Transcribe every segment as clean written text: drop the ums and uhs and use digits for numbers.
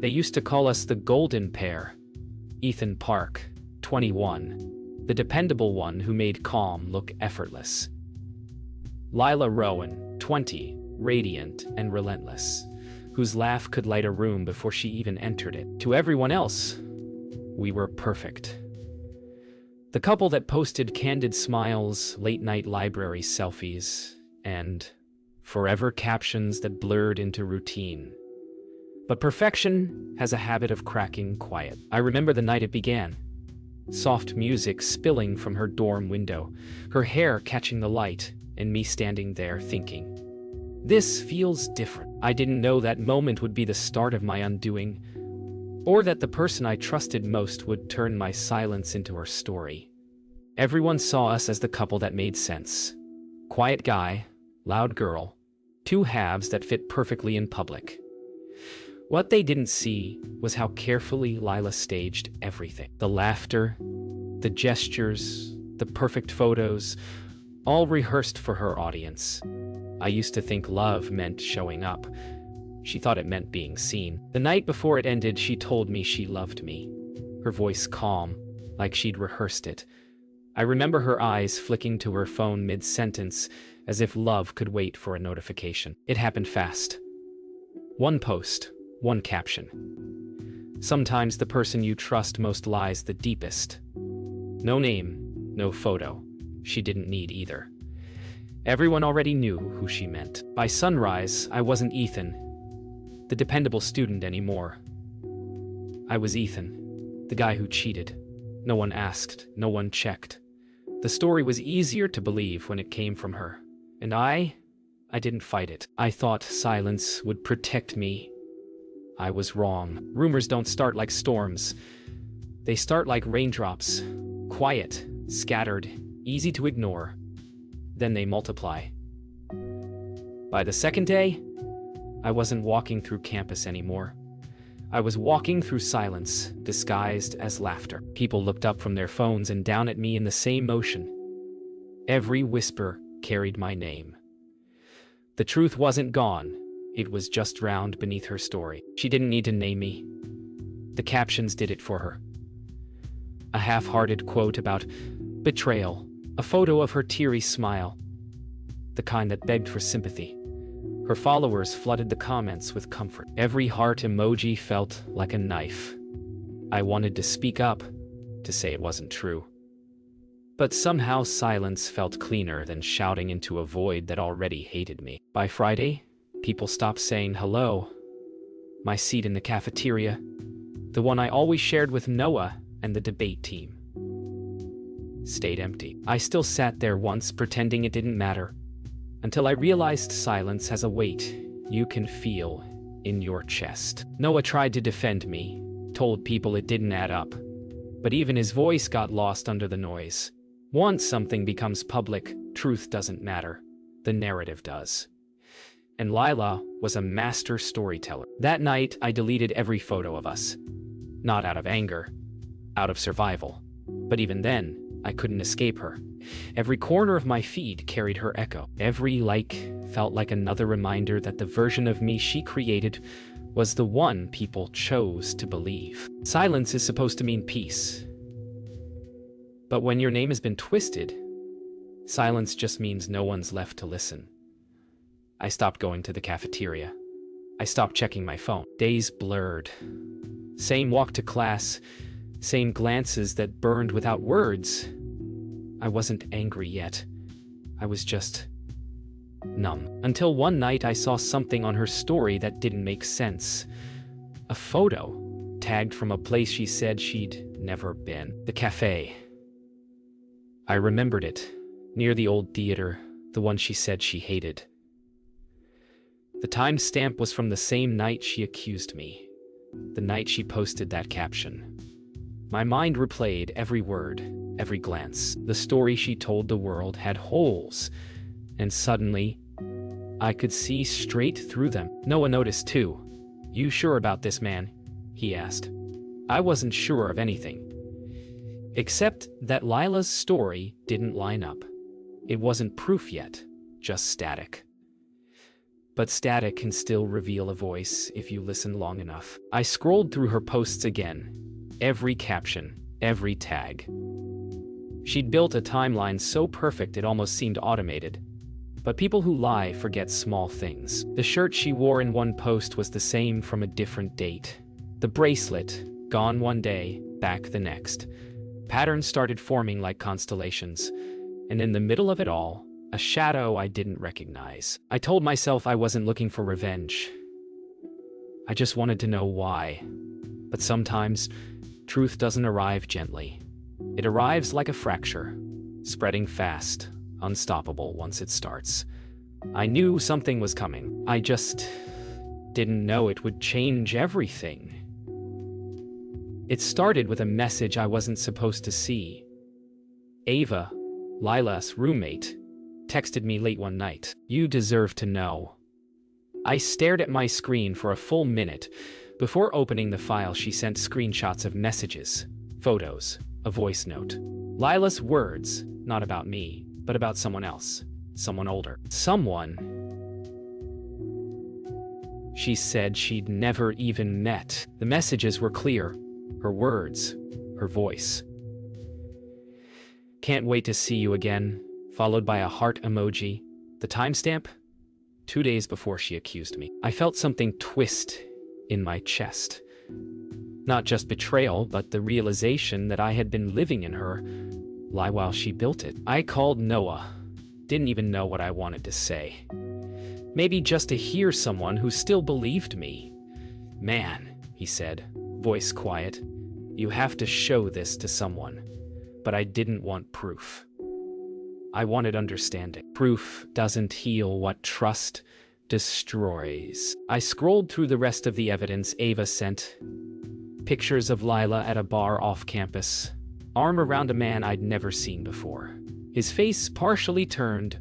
They used to call us the Golden Pair. Ethan Park, 21, the dependable one who made calm look effortless. Lila Rowan, 20, radiant and relentless, whose laugh could light a room before she even entered it. To everyone else, we were perfect. The couple that posted candid smiles, late-night library selfies, and forever captions that blurred into routine. But perfection has a habit of cracking quiet. I remember the night it began. Soft music spilling from her dorm window, her hair catching the light, and me standing there thinking, this feels different. I didn't know that moment would be the start of my undoing, or that the person I trusted most would turn my silence into her story. Everyone saw us as the couple that made sense. Quiet guy, loud girl, two halves that fit perfectly in public. What they didn't see was how carefully Lila staged everything. The laughter, the gestures, the perfect photos, all rehearsed for her audience. I used to think love meant showing up. She thought it meant being seen. The night before it ended, she told me she loved me. Her voice calm, like she'd rehearsed it. I remember her eyes flicking to her phone mid-sentence, as if love could wait for a notification. It happened fast. One post, one caption. Sometimes the person you trust most lies the deepest. No name, no photo. She didn't need either. Everyone already knew who she meant. By sunrise, I wasn't Ethan, the dependable student anymore. I was Ethan, the guy who cheated. No one asked, no one checked. The story was easier to believe when it came from her. And I didn't fight it. I thought silence would protect me. I was wrong. Rumors don't start like storms. They start like raindrops, quiet, scattered, easy to ignore. Then they multiply. By the second day, I wasn't walking through campus anymore. I was walking through silence, disguised as laughter. People looked up from their phones and down at me in the same motion. Every whisper carried my name. The truth wasn't gone. It was just drowned beneath her story. She didn't need to name me. The captions did it for her. A half-hearted quote about betrayal, a photo of her teary smile, the kind that begged for sympathy. Her followers flooded the comments with comfort. Every heart emoji felt like a knife. I wanted to speak up, to say it wasn't true. But somehow silence felt cleaner than shouting into a void that already hated me. By Friday, people stopped saying hello. My seat in the cafeteria, the one I always shared with Noah and the debate team, stayed empty. I still sat there once pretending it didn't matter, until I realized silence has a weight you can feel in your chest. Noah tried to defend me, told people it didn't add up, but even his voice got lost under the noise. Once something becomes public, truth doesn't matter. The narrative does. And Lila was a master storyteller. That night, I deleted every photo of us. Not out of anger, out of survival. But even then, I couldn't escape her. Every corner of my feed carried her echo. Every like felt like another reminder that the version of me she created was the one people chose to believe. Silence is supposed to mean peace. But when your name has been twisted, silence just means no one's left to listen. I stopped going to the cafeteria. I stopped checking my phone. Days blurred. Same walk to class, same glances that burned without words. I wasn't angry yet. I was just numb. Until one night I saw something on her story that didn't make sense. A photo, tagged from a place she said she'd never been. The cafe. I remembered it, near the old theater, the one she said she hated. The timestamp was from the same night she accused me, the night she posted that caption. My mind replayed every word, every glance. The story she told the world had holes, and suddenly, I could see straight through them. Noah noticed too. "You sure about this, man?" he asked. I wasn't sure of anything, except that Lila's story didn't line up. It wasn't proof yet, just static. but static can still reveal a voice if you listen long enough. I scrolled through her posts again. Every caption, every tag. She'd built a timeline so perfect it almost seemed automated. But people who lie forget small things. The shirt she wore in one post was the same from a different date. The bracelet, gone one day, back the next. Patterns started forming like constellations. And in the middle of it all, a shadow I didn't recognize. I told myself I wasn't looking for revenge. I just wanted to know why. But sometimes, truth doesn't arrive gently. It arrives like a fracture, spreading fast, unstoppable once it starts. I knew something was coming. I just didn't know it would change everything. It started with a message I wasn't supposed to see. Ava, Lila's roommate, texted me late one night. "You deserve to know." I stared at my screen for a full minute. Before opening the file, she sent screenshots of messages, photos, a voice note. Lila's words, not about me, but about someone else, someone older. Someone she said she'd never even met. The messages were clear, her words, her voice. "Can't wait to see you again," followed by a heart emoji. The timestamp? 2 days before she accused me. I felt something twist in my chest. Not just betrayal, but the realization that I had been living in her lie while she built it. I called Noah. Didn't even know what I wanted to say. Maybe just to hear someone who still believed me. "Man," he said, voice quiet, "you have to show this to someone." But I didn't want proof. I wanted understanding. Proof doesn't heal what trust destroys. I scrolled through the rest of the evidence Ava sent. Pictures of Lila at a bar off campus, arm around a man I'd never seen before. His face partially turned,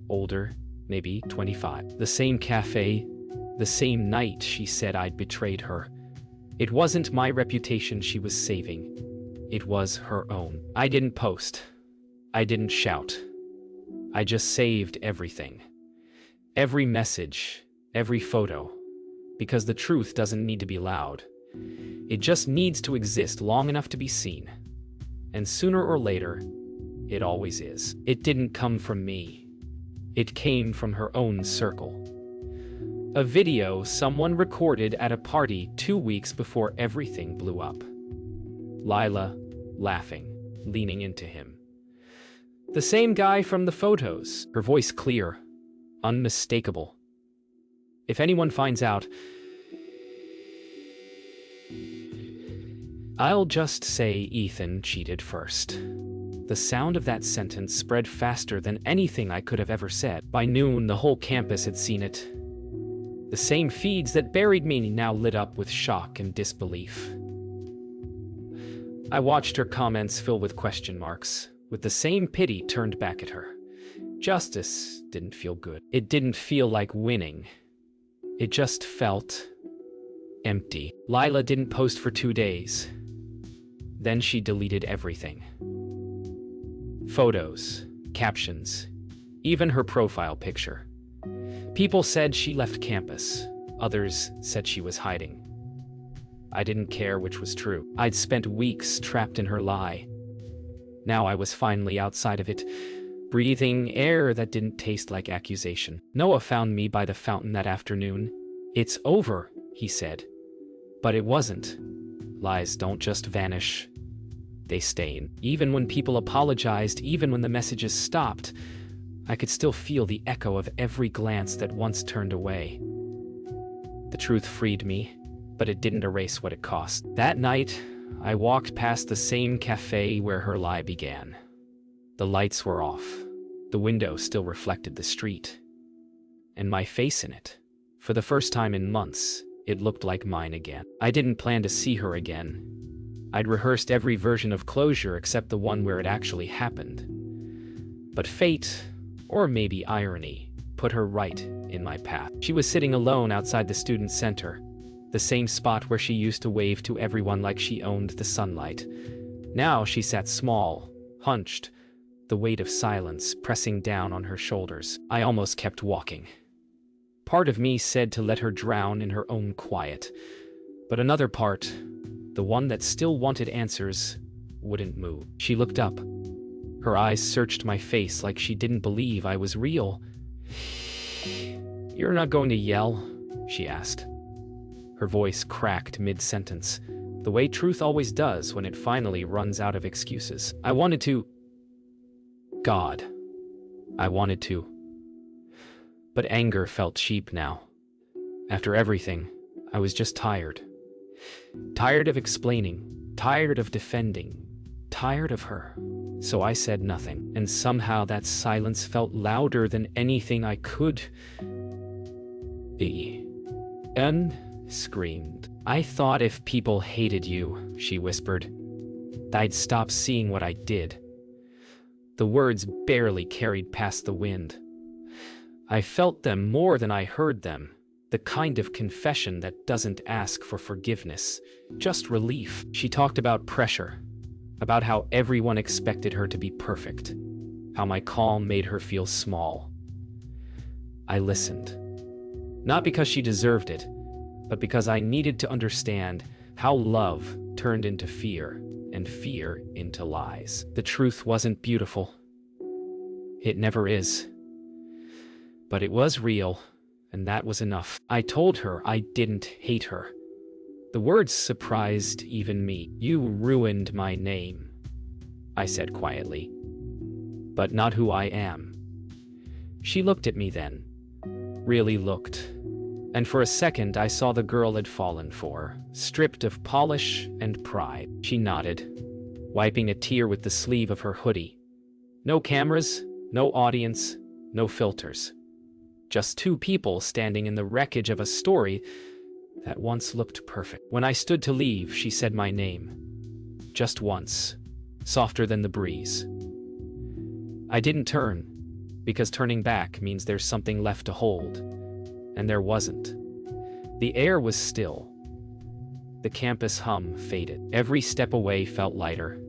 older, maybe 25. The same cafe, the same night she said I'd betrayed her. It wasn't my reputation she was saving. It was her own. I didn't post. I didn't shout. I just saved everything. Every message, every photo. Because the truth doesn't need to be loud. It just needs to exist long enough to be seen. And sooner or later, it always is. It didn't come from me. It came from her own circle. A video someone recorded at a party 2 weeks before everything blew up. Lila, laughing, leaning into him. The same guy from the photos, her voice clear, unmistakable. If anyone finds out, I'll just say Ethan cheated first. The sound of that sentence spread faster than anything I could have ever said. By noon, the whole campus had seen it. The same feeds that buried me now lit up with shock and disbelief. I watched her comments fill with question marks, with the same pity turned back at her. Justice didn't feel good. It didn't feel like winning. It just felt empty. Lila didn't post for 2 days. Then she deleted everything. Photos, captions, even her profile picture. People said she left campus. Others said she was hiding. I didn't care which was true. I'd spent weeks trapped in her lie. Now I was finally outside of it, breathing air that didn't taste like accusation. Noah found me by the fountain that afternoon. "It's over," he said. But it wasn't. Lies don't just vanish. They stain. Even when people apologized, even when the messages stopped, I could still feel the echo of every glance that once turned away. The truth freed me, but it didn't erase what it cost. That night, I walked past the same cafe where her lie began. The lights were off. The window still reflected the street. And my face in it. For the first time in months, it looked like mine again. I didn't plan to see her again. I'd rehearsed every version of closure except the one where it actually happened. But fate, or maybe irony, put her right in my path. She was sitting alone outside the student center, the same spot where she used to wave to everyone like she owned the sunlight. Now she sat small, hunched, the weight of silence pressing down on her shoulders. I almost kept walking. Part of me said to let her drown in her own quiet, but another part, the one that still wanted answers, wouldn't move. She looked up. Her eyes searched my face like she didn't believe I was real. "You're not going to yell?" she asked. Her voice cracked mid-sentence, the way truth always does when it finally runs out of excuses. I wanted to. God. I wanted to. But anger felt cheap now. After everything, I was just tired. Tired of explaining, tired of defending, tired of her. So I said nothing, and somehow that silence felt louder than anything I could be. Anne screamed. "I thought if people hated you," she whispered, "they'd stop seeing what I did." The words barely carried past the wind. I felt them more than I heard them, the kind of confession that doesn't ask for forgiveness, just relief. She talked about pressure, about how everyone expected her to be perfect, how my calm made her feel small. I listened. Not because she deserved it, but because I needed to understand how love turned into fear, and fear into lies. The truth wasn't beautiful. It never is. But it was real, and that was enough. I told her I didn't hate her. The words surprised even me. "You ruined my name," I said quietly, "but not who I am." She looked at me then, really looked, and for a second I saw the girl had fallen for, stripped of polish and pride. She nodded, wiping a tear with the sleeve of her hoodie. No cameras, no audience, no filters. Just two people standing in the wreckage of a story that once looked perfect. When I stood to leave, she said my name. Just once, softer than the breeze. I didn't turn, because turning back means there's something left to hold, and there wasn't. The air was still. The campus hum faded. Every step away felt lighter.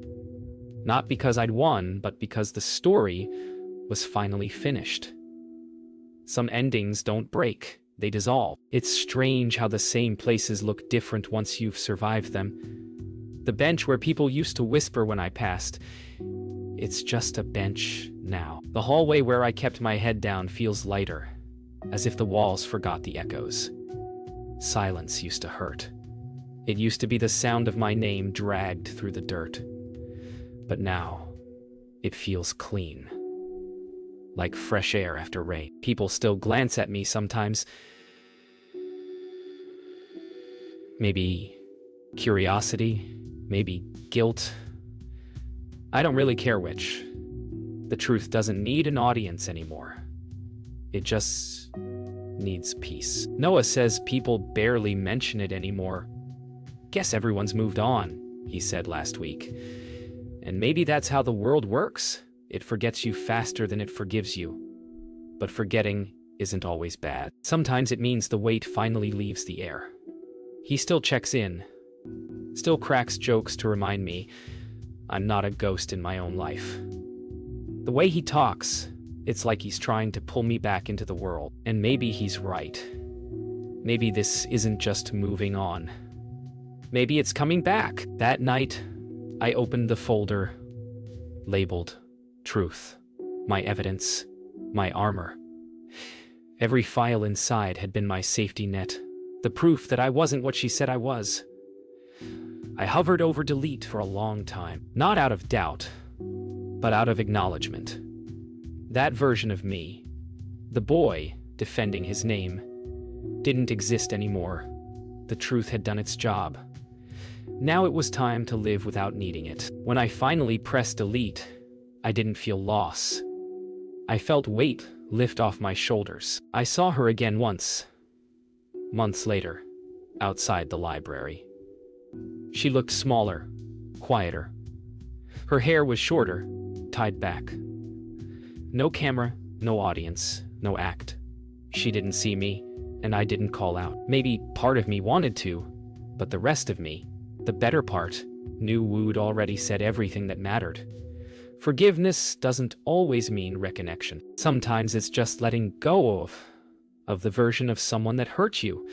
Not because I'd won, but because the story was finally finished. Some endings don't break, they dissolve. It's strange how the same places look different once you've survived them. The bench where people used to whisper when I passed, it's just a bench now. The hallway where I kept my head down feels lighter, as if the walls forgot the echoes. Silence used to hurt. It used to be the sound of my name dragged through the dirt. But now, it feels clean. Like fresh air after rain. People still glance at me sometimes. Maybe curiosity, maybe guilt. I don't really care which. The truth doesn't need an audience anymore. It just needs peace. Noah says people barely mention it anymore. Guess everyone's moved on, he said last week. And maybe that's how the world works. It forgets you faster than it forgives you. But forgetting isn't always bad. Sometimes it means the weight finally leaves the air. He still checks in, still cracks jokes to remind me I'm not a ghost in my own life. The way he talks, it's like he's trying to pull me back into the world. And maybe he's right. Maybe this isn't just moving on. Maybe it's coming back. That night, I opened the folder labeled Truth, my evidence, my armor. Every file inside had been my safety net, the proof that I wasn't what she said I was. I hovered over delete for a long time, not out of doubt, but out of acknowledgement. That version of me, the boy defending his name, didn't exist anymore. The truth had done its job. Now it was time to live without needing it. When I finally pressed delete, I didn't feel loss. I felt weight lift off my shoulders. I saw her again once, months later, outside the library. She looked smaller, quieter. Her hair was shorter, tied back. No camera, no audience, no act. She didn't see me, and I didn't call out. Maybe part of me wanted to, but the rest of me, the better part, knew Wood already said everything that mattered. Forgiveness doesn't always mean reconnection. Sometimes it's just letting go of the version of someone that hurt you,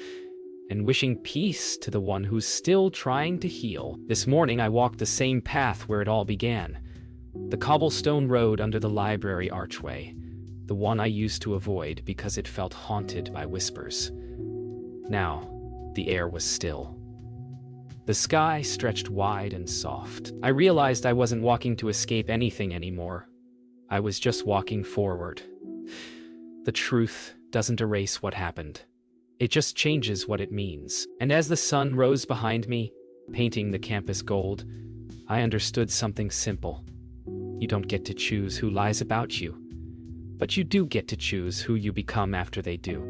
and wishing peace to the one who's still trying to heal. This morning I walked the same path where it all began, the cobblestone road under the library archway, the one I used to avoid because it felt haunted by whispers. Now, the air was still. The sky stretched wide and soft. I realized I wasn't walking to escape anything anymore. I was just walking forward. The truth doesn't erase what happened. It just changes what it means. And as the sun rose behind me, painting the campus gold, I understood something simple. You don't get to choose who lies about you, but you do get to choose who you become after they do.